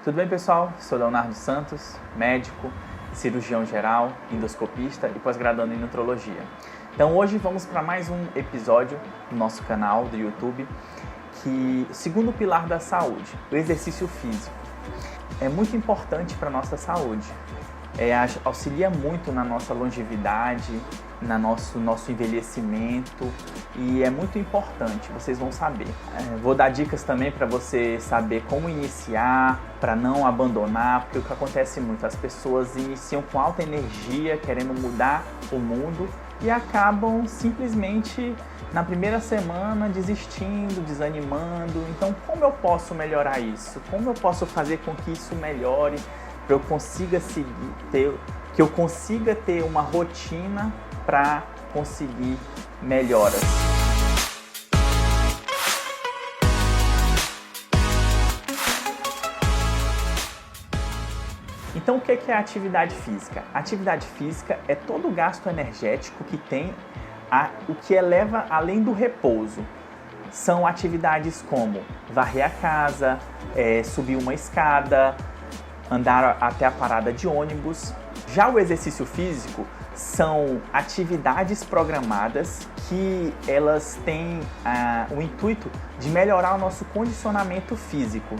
Tudo bem, pessoal? Sou Leonardo Santos, médico, cirurgião geral, endoscopista e pós-graduando em nutrologia. Então hoje vamos para mais um episódio do nosso canal do YouTube, que segundo pilar da saúde, o exercício físico. É muito importante para a nossa saúde, auxilia muito na nossa longevidade, nosso envelhecimento, e é muito importante, vocês vão saber. Vou dar dicas também para você saber como iniciar, para não abandonar, porque o que acontece muito, as pessoas iniciam com alta energia, querendo mudar o mundo, e acabam simplesmente na primeira semana desistindo, desanimando. Então, como eu posso melhorar isso? Como eu posso fazer com que isso melhore, para eu consiga que eu consiga ter uma rotina para conseguir melhoras? Então, o que é a atividade física? A atividade física é todo o gasto energético que tem, o que eleva além do repouso. São atividades como varrer a casa, subir uma escada, andar até a parada de ônibus. Já o exercício físico são atividades programadas que elas têm o intuito de melhorar o nosso condicionamento físico.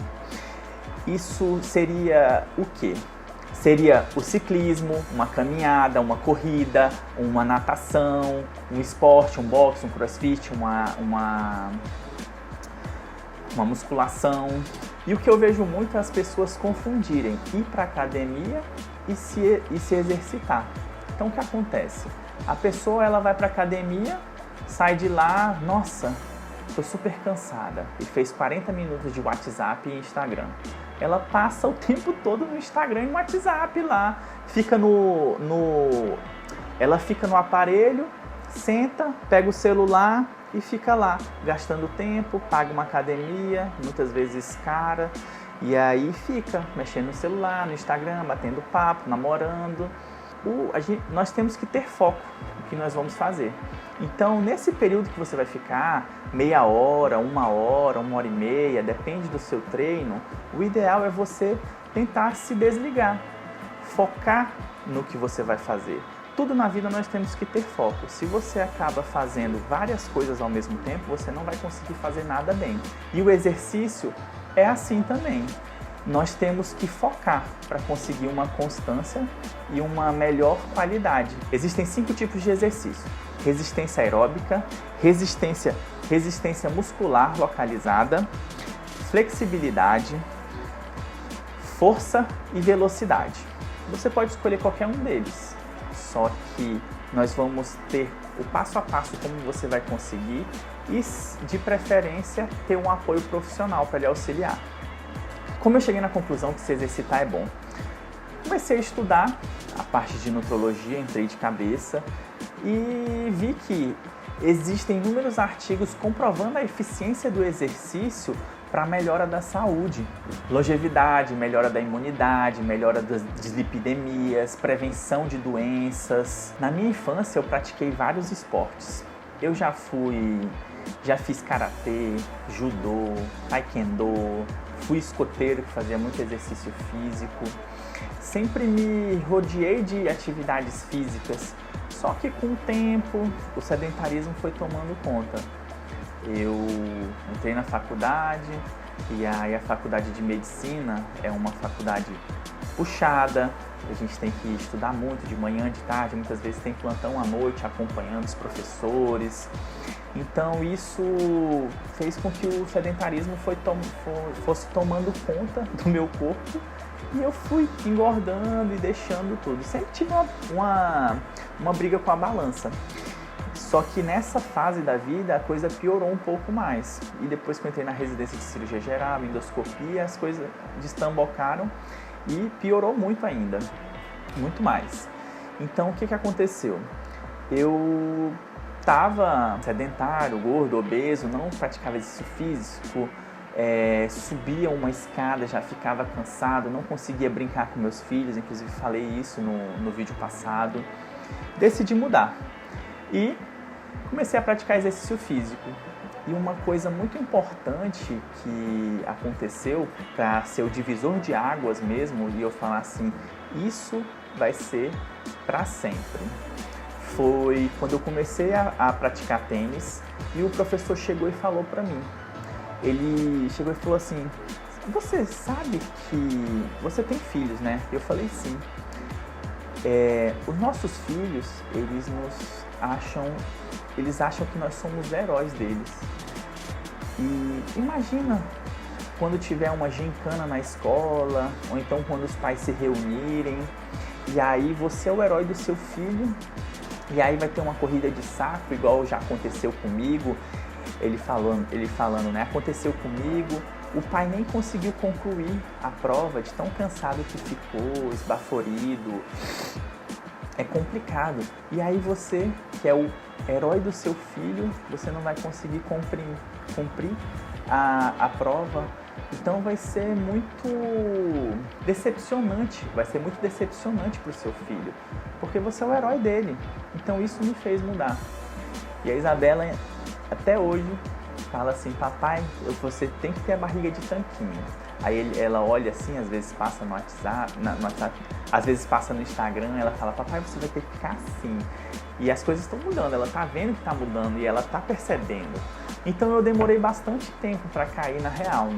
Isso seria o quê? Seria o ciclismo, uma caminhada, uma corrida, uma natação, um esporte, um boxe, um crossfit, uma musculação. E o que eu vejo muito é as pessoas confundirem ir para a academia e se exercitar. Então o que acontece? A pessoa ela vai para a academia, sai de lá, nossa, estou super cansada, e fez 40 minutos de WhatsApp e Instagram. Ela passa o tempo todo no Instagram e no WhatsApp lá, ela fica no aparelho, senta, pega o celular e fica lá, gastando tempo, paga uma academia, muitas vezes cara, e aí fica mexendo no celular, no Instagram, batendo papo, namorando. Nós temos que ter foco no que nós vamos fazer. Então, nesse período que você vai ficar, meia hora, uma hora e meia, depende do seu treino, o ideal é você tentar se desligar, focar no que você vai fazer. Tudo na vida nós temos que ter foco. Se você acaba fazendo várias coisas ao mesmo tempo, você não vai conseguir fazer nada bem. E o exercício é assim também. Nós temos que focar para conseguir uma constância e uma melhor qualidade. Existem 5 tipos de exercício: resistência aeróbica, resistência muscular localizada, flexibilidade, força e velocidade. Você pode escolher qualquer um deles, só que nós vamos ter o passo a passo como você vai conseguir e, de preferência, ter um apoio profissional para lhe auxiliar. Como eu cheguei na conclusão que se exercitar é bom? Comecei a estudar a parte de nutrologia, entrei de cabeça e vi que existem inúmeros artigos comprovando a eficiência do exercício para a melhora da saúde, longevidade, melhora da imunidade, melhora das dislipidemias, prevenção de doenças. Na minha infância eu pratiquei vários esportes. Eu já fiz karatê, judô, taekwondo, fui escoteiro que fazia muito exercício físico. Sempre me rodeei de atividades físicas, só que com o tempo o sedentarismo foi tomando conta. Eu entrei na faculdade, e aí a faculdade de medicina é uma faculdade puxada, a gente tem que estudar muito de manhã, de tarde, muitas vezes tem plantão à noite acompanhando os professores. Então isso fez com que o sedentarismo fosse tomando conta do meu corpo e eu fui engordando e deixando tudo. Sempre tive uma briga com a balança. Só que nessa fase da vida a coisa piorou um pouco mais. E depois que eu entrei na residência de cirurgia geral, endoscopia, as coisas destambocaram e piorou muito ainda, muito mais. Então o que aconteceu? Eu estava sedentário, gordo, obeso, não praticava exercício físico, subia uma escada, já ficava cansado, não conseguia brincar com meus filhos, inclusive falei isso no vídeo passado. Decidi mudar e comecei a praticar exercício físico. E uma coisa muito importante que aconteceu para ser o divisor de águas mesmo, e eu falar assim, isso vai ser para sempre, foi quando eu comecei a praticar tênis e o professor chegou e falou para mim. Ele chegou e falou assim, você sabe que você tem filhos, né? Eu falei sim. Os nossos filhos, eles acham que nós somos heróis deles. E imagina quando tiver uma gincana na escola, ou então quando os pais se reunirem, e aí você é o herói do seu filho, e aí vai ter uma corrida de saco, igual já aconteceu comigo, ele falando, né? Aconteceu comigo, o pai nem conseguiu concluir a prova de tão cansado que ficou, esbaforido. É complicado. E aí você, que é o herói do seu filho, você não vai conseguir cumprir a prova. Então vai ser muito decepcionante, para o seu filho, porque você é o herói dele. Então isso me fez mudar. E a Isabela, até hoje, fala assim, papai, você tem que ter a barriga de tanquinho. Aí ela olha assim, às vezes passa no WhatsApp, às vezes passa no Instagram, ela fala, papai, você vai ter que ficar assim. E as coisas estão mudando, ela tá vendo que tá mudando e ela tá percebendo. Então eu demorei bastante tempo para cair na real,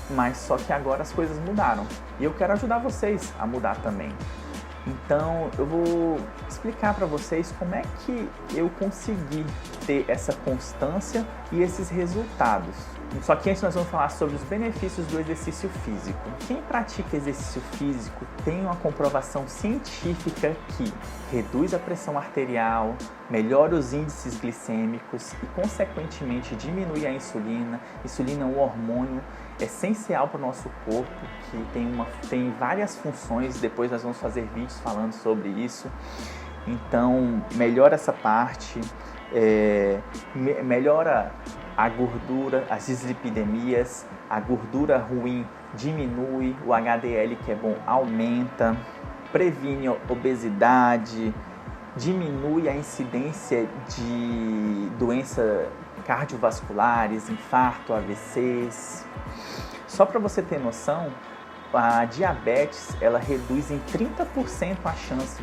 mas só que agora as coisas mudaram. E eu quero ajudar vocês a mudar também. Então eu vou explicar para vocês como é que eu consegui ter essa constância e esses resultados. Só que antes nós vamos falar sobre os benefícios do exercício físico. Quem pratica exercício físico tem uma comprovação científica que reduz a pressão arterial, melhora os índices glicêmicos e, consequentemente, diminui a insulina. Insulina é um hormônio essencial para o nosso corpo, que tem várias funções, depois nós vamos fazer vídeos falando sobre isso. Então, melhora essa parte, melhora a gordura, as dislipidemias, a gordura ruim diminui, o HDL que é bom aumenta, previne a obesidade, diminui a incidência de doenças cardiovasculares, infarto, AVCs. Só para você ter noção, a diabetes ela reduz em 30% a chance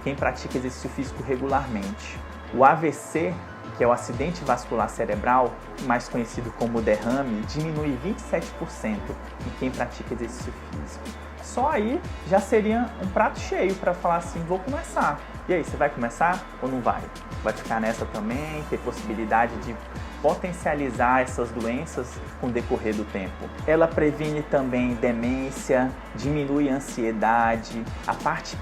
quem pratica exercício físico regularmente. O AVC, que é o acidente vascular cerebral, mais conhecido como derrame, diminui 27% em quem pratica exercício físico. Só aí já seria um prato cheio para falar assim, vou começar. E aí, você vai começar ou não vai? Vai ficar nessa também, ter possibilidade de potencializar essas doenças com o decorrer do tempo. Ela previne também demência, diminui a ansiedade, a parte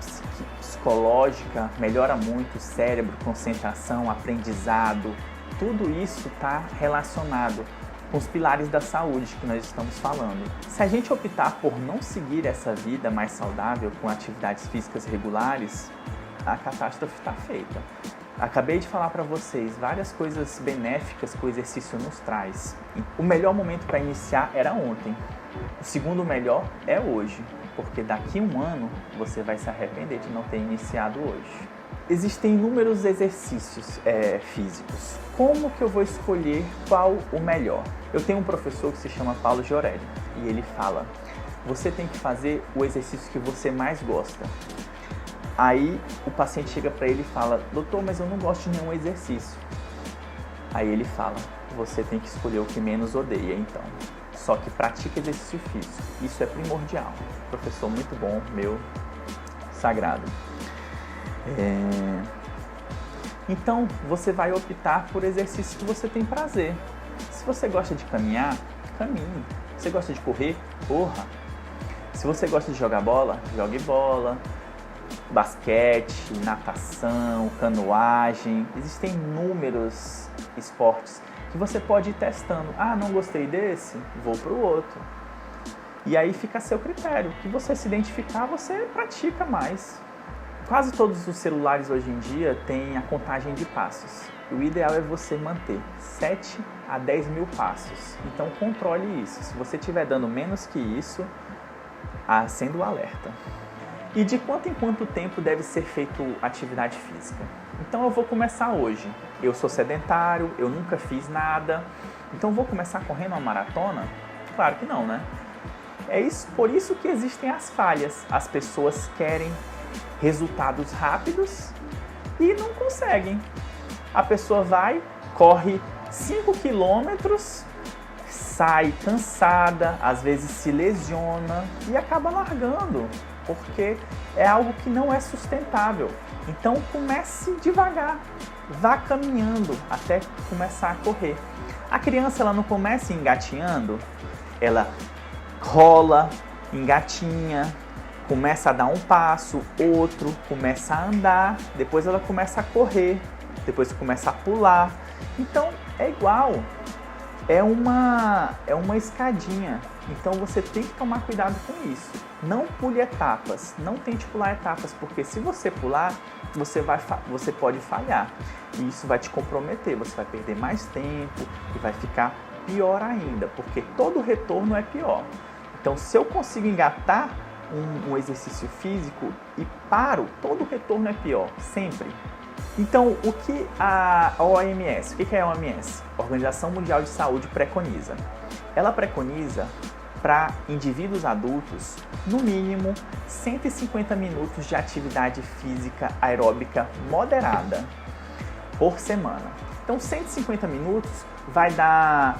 psicológica melhora muito, o cérebro, concentração, aprendizado, tudo isso está relacionado com os pilares da saúde que nós estamos falando. Se a gente optar por não seguir essa vida mais saudável com atividades físicas regulares, a catástrofe está feita. Acabei de falar para vocês várias coisas benéficas que o exercício nos traz. O melhor momento para iniciar era ontem. O segundo melhor é hoje, porque daqui a um ano você vai se arrepender de não ter iniciado hoje. Existem inúmeros exercícios físicos. Como que eu vou escolher qual o melhor? Eu tenho um professor que se chama Paulo Giorelli e ele fala, você tem que fazer o exercício que você mais gosta. Aí o paciente chega para ele e fala, doutor, mas eu não gosto de nenhum exercício. Aí ele fala, você tem que escolher o que menos odeia então. Só que pratica exercício físico, isso é primordial. Professor muito bom, meu, sagrado. Então você vai optar por exercícios que você tem prazer. Se você gosta de caminhar, caminhe. Se você gosta de correr, corra. Se você gosta de jogar bola, jogue bola. Basquete, natação, canoagem, existem inúmeros esportes que você pode ir testando. Ah, não gostei desse? Vou para o outro. E aí fica a seu critério. O que você se identificar, você pratica mais. Quase todos os celulares hoje em dia têm a contagem de passos. O ideal é você manter 7 a 10 mil passos. Então controle isso. Se você estiver dando menos que isso, acenda o alerta. E de quanto em quanto tempo deve ser feita atividade física? Então eu vou começar hoje. eu sou sedentário, eu nunca fiz nada, então vou começar correndo uma maratona? Claro que não, né? Por isso que existem as falhas. As pessoas querem resultados rápidos e não conseguem. A pessoa vai, corre 5 quilômetros, sai cansada, às vezes se lesiona e acaba largando, porque é algo que não é sustentável. Então comece devagar, vá caminhando até começar a correr. A criança ela não começa engatinhando, ela rola, engatinha, começa a dar um passo, outro, começa a andar, depois ela começa a correr, depois começa a pular. Então é igual, é uma escadinha. Então você tem que tomar cuidado com isso. Não pule etapas, não tente pular etapas, porque se você pular, você pode falhar. E isso vai te comprometer, você vai perder mais tempo e vai ficar pior ainda, porque todo retorno é pior. Então se eu consigo engatar um exercício físico e paro, todo retorno é pior, sempre. Então, o que a OMS, o que é a OMS? Organização Mundial de Saúde preconiza? Ela preconiza para indivíduos adultos, no mínimo, 150 minutos de atividade física aeróbica moderada por semana. Então, 150 minutos vai dar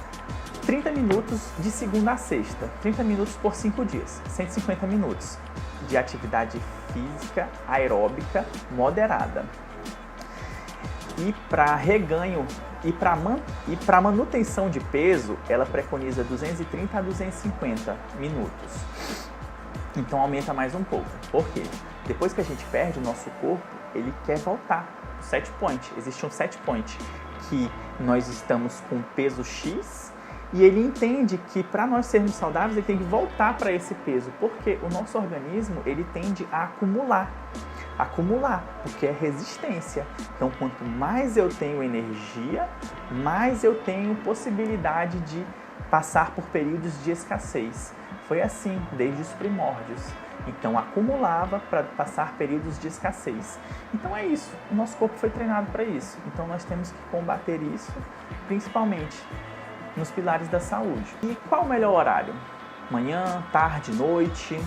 30 minutos de segunda a sexta, 30 minutos por 5 dias, 150 minutos de atividade física aeróbica moderada. E para reganho e para manutenção de peso, ela preconiza 230 a 250 minutos. Então aumenta mais um pouco. Por quê? Depois que a gente perde, o nosso corpo ele quer voltar. O set point, existe um set point que nós estamos com peso X e ele entende que para nós sermos saudáveis ele tem que voltar para esse peso, porque o nosso organismo ele tende a acumular, porque é resistência. Então, quanto mais eu tenho energia, mais eu tenho possibilidade de passar por períodos de escassez. Foi assim desde os primórdios. Então, acumulava para passar períodos de escassez. Então, é isso. O nosso corpo foi treinado para isso. Então, nós temos que combater isso, principalmente nos pilares da saúde. E qual o melhor horário? Manhã, tarde, noite?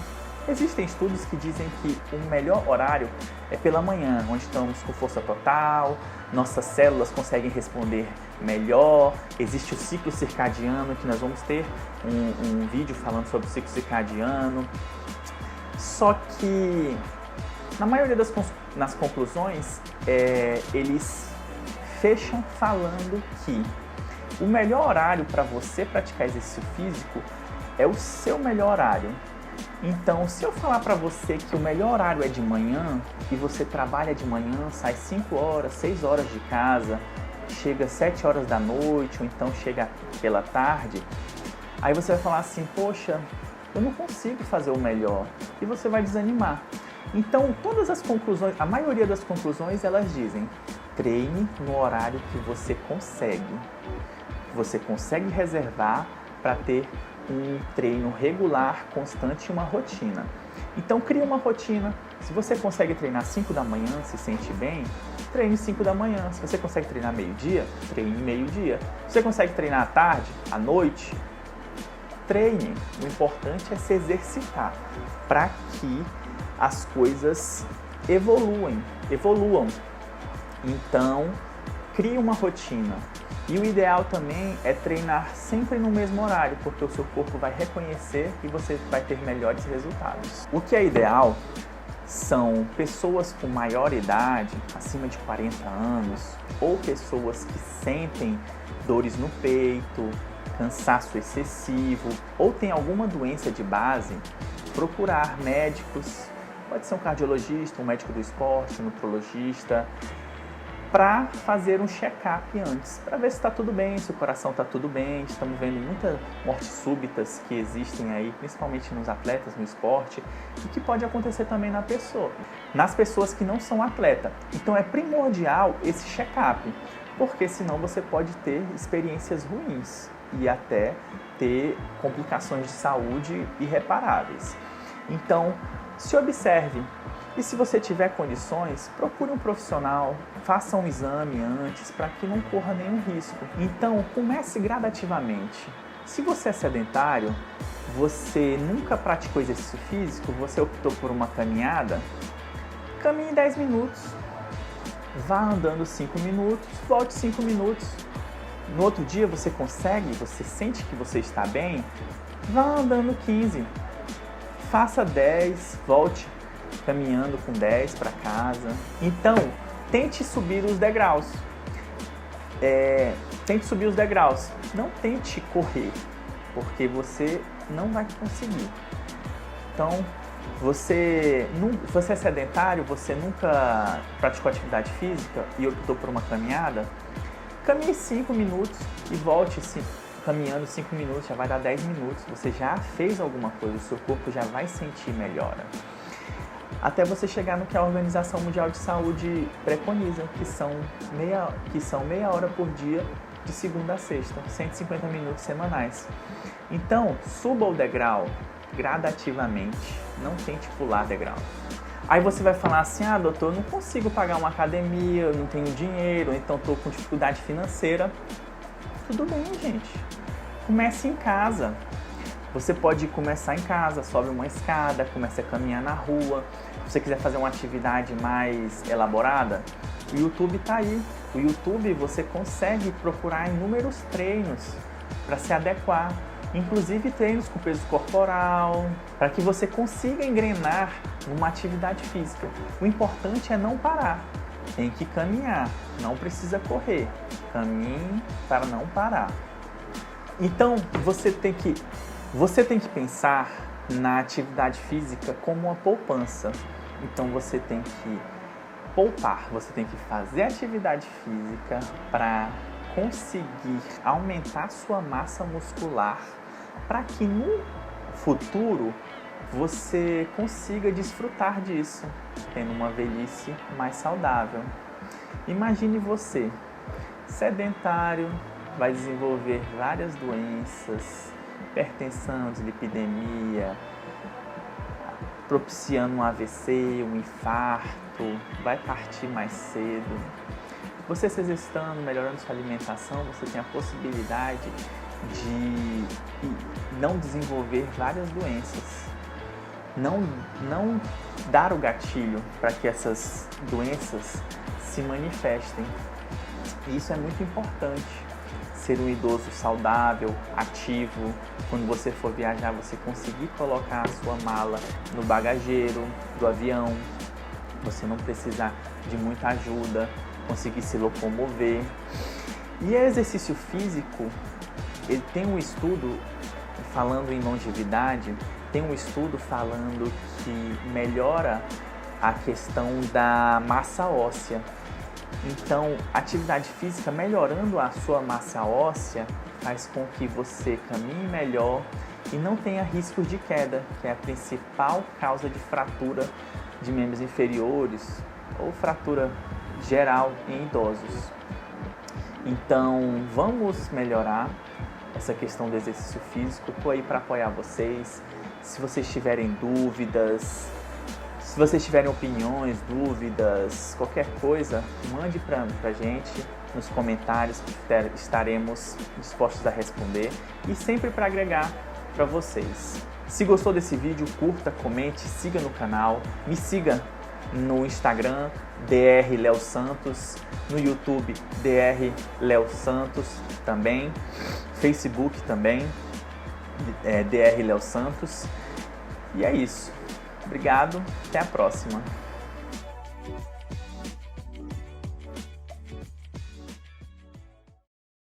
Existem estudos que dizem que o melhor horário é pela manhã, onde estamos com força total, nossas células conseguem responder melhor, existe o ciclo circadiano, que nós vamos ter um vídeo falando sobre o ciclo circadiano. Só que, na maioria das conclusões, eles fecham falando que o melhor horário para você praticar exercício físico é o seu melhor horário. Então, se eu falar para você que o melhor horário é de manhã e você trabalha de manhã, sai 5 horas, 6 horas de casa, chega 7 horas da noite ou então chega pela tarde, aí você vai falar assim, poxa, eu não consigo fazer o melhor, e você vai desanimar. Então, todas as conclusões, a maioria das conclusões, elas dizem, treine no horário que você consegue reservar para ter um treino regular, constante e uma rotina. Então cria uma rotina. Se você consegue treinar 5 da manhã, se sente bem, treine 5 da manhã. Se você consegue treinar meio-dia, treine meio-dia. Se você consegue treinar à tarde, à noite, treine. O importante é se exercitar para que as coisas evoluam. Então, crie uma rotina. E o ideal também é treinar sempre no mesmo horário, porque o seu corpo vai reconhecer e você vai ter melhores resultados. O que é ideal são pessoas com maior idade, acima de 40 anos, ou pessoas que sentem dores no peito, cansaço excessivo, ou tem alguma doença de base, procurar médicos, pode ser um cardiologista, um médico do esporte, um nutrologista, para fazer um check-up antes, para ver se está tudo bem, se o coração está tudo bem. Estamos vendo muitas mortes súbitas que existem aí, principalmente nos atletas, no esporte, e que pode acontecer também nas pessoas que não são atleta. Então é primordial esse check-up, porque senão você pode ter experiências ruins e até ter complicações de saúde irreparáveis. Então, se observe. E se você tiver condições, procure um profissional, faça um exame antes para que não corra nenhum risco. Então, comece gradativamente. Se você é sedentário, você nunca praticou exercício físico, você optou por uma caminhada, caminhe 10 minutos, vá andando 5 minutos, volte 5 minutos. No outro dia você consegue, você sente que você está bem, vá andando 15, faça 10, volte caminhando com 10 para casa. Então, tente subir os degraus. Não tente correr, porque você não vai conseguir. Então, você é sedentário, você nunca praticou atividade física e optou por uma caminhada, caminhe 5 minutos e volte caminhando 5 minutos, já vai dar 10 minutos. Você já fez alguma coisa, o seu corpo já vai sentir melhora. Até você chegar no que a Organização Mundial de Saúde preconiza, que são meia hora por dia, de segunda a sexta, 150 minutos semanais. Então, suba o degrau gradativamente, não tente pular degrau. Aí você vai falar assim, doutor, eu não consigo pagar uma academia, eu não tenho dinheiro, então estou com dificuldade financeira. Tudo bem, gente. Comece em casa. Você pode começar em casa, sobe uma escada, comece a caminhar na rua. Se você quiser fazer uma atividade mais elaborada, o YouTube está aí. O YouTube você consegue procurar inúmeros treinos para se adequar, inclusive treinos com peso corporal, para que você consiga engrenar numa atividade física. O importante é não parar, tem que caminhar, não precisa correr, caminhe para não parar. Então você tem que pensar na atividade física como uma poupança. Então você tem que poupar, você tem que fazer atividade física para conseguir aumentar sua massa muscular, para que no futuro você consiga desfrutar disso, tendo uma velhice mais saudável. Imagine você, sedentário, vai desenvolver várias doenças, hipertensão, dislipidemia, propiciando um AVC, um infarto, vai partir mais cedo. Você se exercitando, melhorando sua alimentação, você tem a possibilidade de não desenvolver várias doenças. Não dar o gatilho para que essas doenças se manifestem. E isso é muito importante. Ser um idoso saudável, ativo. Quando você for viajar, você conseguir colocar a sua mala no bagageiro do avião. Você não precisar de muita ajuda, conseguir se locomover. E exercício físico, ele tem um estudo falando em longevidade, tem um estudo falando que melhora a questão da massa óssea. Então, atividade física melhorando a sua massa óssea faz com que você caminhe melhor e não tenha riscos de queda, que é a principal causa de fratura de membros inferiores ou fratura geral em idosos. Então, vamos melhorar essa questão do exercício físico. Estou aí para apoiar vocês. Se vocês tiverem dúvidas, se vocês tiverem opiniões, dúvidas, qualquer coisa, mande para a gente nos comentários, que estaremos dispostos a responder e sempre para agregar para vocês. Se gostou desse vídeo, curta, comente, siga no canal, me siga no Instagram, Dr. Léo Santos, no YouTube, Dr. Léo Santos também, Facebook também, Dr. Léo Santos. E é isso. Obrigado, até a próxima.